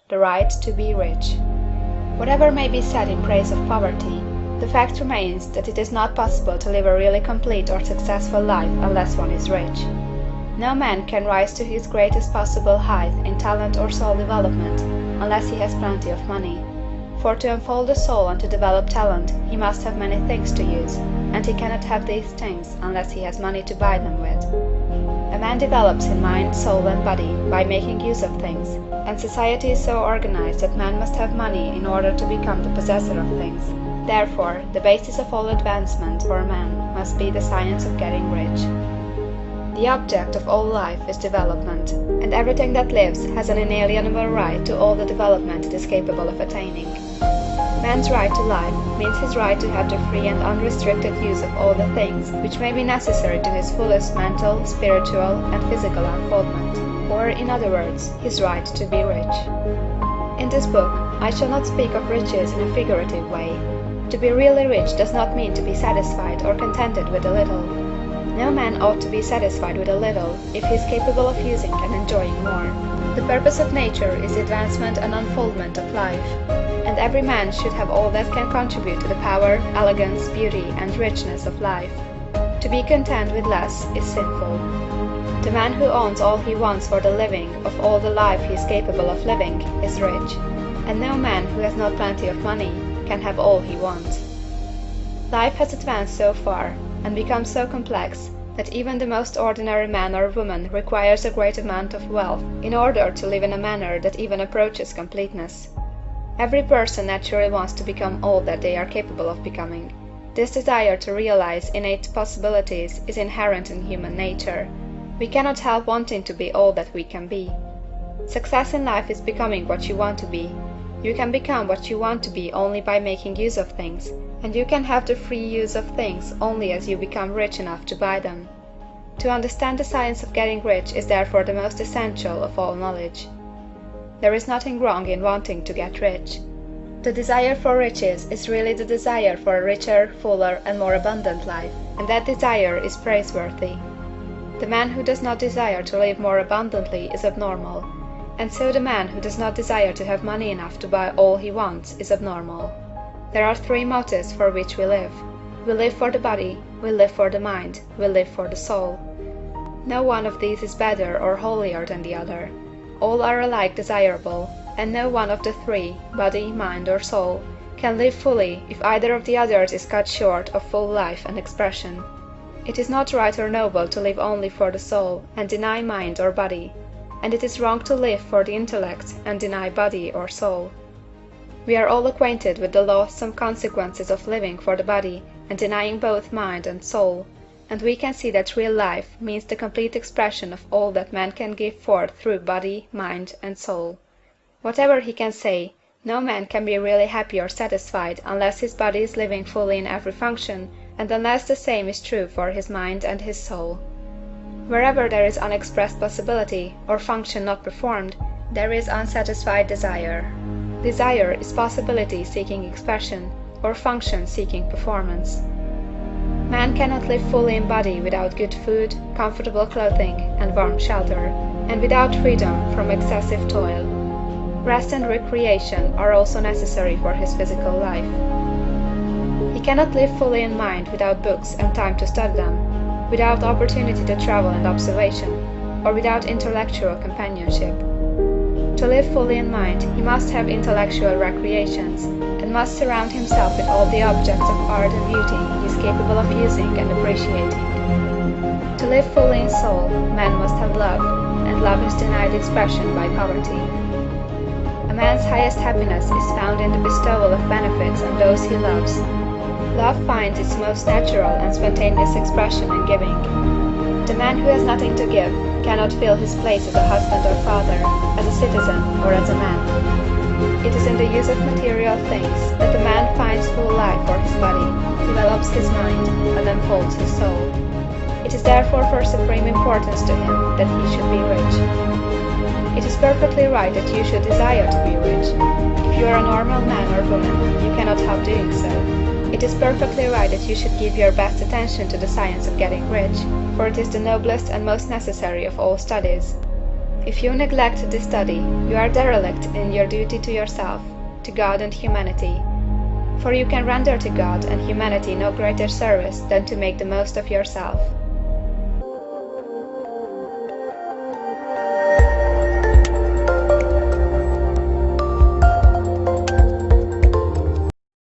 the right to be rich. Whatever may be said in praise of poverty, the fact remains that it is not possible to live a really complete or successful life unless one is rich. No man can rise to his greatest possible height in talent or soul development unless he has plenty of money. For to unfold the soul and to develop talent he must have many things to use, and he cannot have these things unless he has money to buy them with. A man develops in mind, soul, and body by making use of things, and society is so organized that man must have money in order to become the possessor of things. Therefore, the basis of all advancement for man must be the science of getting rich. The object of all life is development, and everything that lives has an inalienable right to all the development it is capable of attaining. Man's right to life means his right to have the free and unrestricted use of all the things which may be necessary to his fullest mental, spiritual, and physical unfoldment, or, in other words, his right to be rich. In this book, I shall not speak of riches in a figurative way. To be really rich does not mean to be satisfied or contented with a little. No man ought to be satisfied with a little if he is capable of using and enjoying more. The purpose of nature is the advancement and unfoldment of life, and every man should have all that can contribute to the power, elegance, beauty, and richness of life. To be content with less is sinful. The man who owns all he wants for the living of all the life he is capable of living is rich, and no man who has not plenty of money can have all he wants. Life has advanced so far, and become so complex, that even the most ordinary man or woman requires a great amount of wealth in order to live in a manner that even approaches completeness. Every person naturally wants to become all that they are capable of becoming. This desire to realize innate possibilities is inherent in human nature. We cannot help wanting to be all that we can be. Success in life is becoming what you want to be. You can become what you want to be only by making use of things, and you can have the free use of things only as you become rich enough to buy them. To understand the science of getting rich is therefore the most essential of all knowledge. There is nothing wrong in wanting to get rich. The desire for riches is really the desire for a richer, fuller, and more abundant life, and that desire is praiseworthy. The man who does not desire to live more abundantly is abnormal, and so the man who does not desire to have money enough to buy all he wants is abnormal. There are three motives for which we live. We live for the body, we live for the mind, we live for the soul. No one of these is better or holier than the other. All are alike desirable, and no one of the three, body, mind, or soul, can live fully if either of the others is cut short of full life and expression. It is not right or noble to live only for the soul and deny mind or body, and it is wrong to live for the intellect and deny body or soul. We are all acquainted with the loathsome consequences of living for the body and denying both mind and soul, and we can see that real life means the complete expression of all that man can give forth through body, mind, and soul. Whatever he can say, no man can be really happy or satisfied unless his body is living fully in every function, and unless the same is true for his mind and his soul. Wherever there is unexpressed possibility, or function not performed, there is unsatisfied desire. Desire is possibility seeking expression, or function seeking performance. Man cannot live fully in body without good food, comfortable clothing, and warm shelter, and without freedom from excessive toil. Rest and recreation are also necessary for his physical life. He cannot live fully in mind without books and time to study them, without opportunity to travel and observation, or without intellectual companionship. To live fully in mind, he must have intellectual recreations, and must surround himself with all the objects of art and beauty he is capable of using and appreciating. To live fully in soul, man must have love, and love is denied expression by poverty. A man's highest happiness is found in the bestowal of benefits on those he loves. Love finds its most natural and spontaneous expression in giving. The man who has nothing to give cannot fill his place as a husband or father, as a citizen, or as a man. It is in the use of material things that the man finds full life for his body, develops his mind, and unfolds his soul. It is therefore for supreme importance to him that he should be rich. It is perfectly right that you should desire to be rich. If you are a normal man or woman, you cannot help doing so. It is perfectly right that you should give your best attention to the science of getting rich, for it is the noblest and most necessary of all studies. If you neglect this study, you are derelict in your duty to yourself, to God and humanity; for you can render to God and humanity no greater service than to make the most of yourself.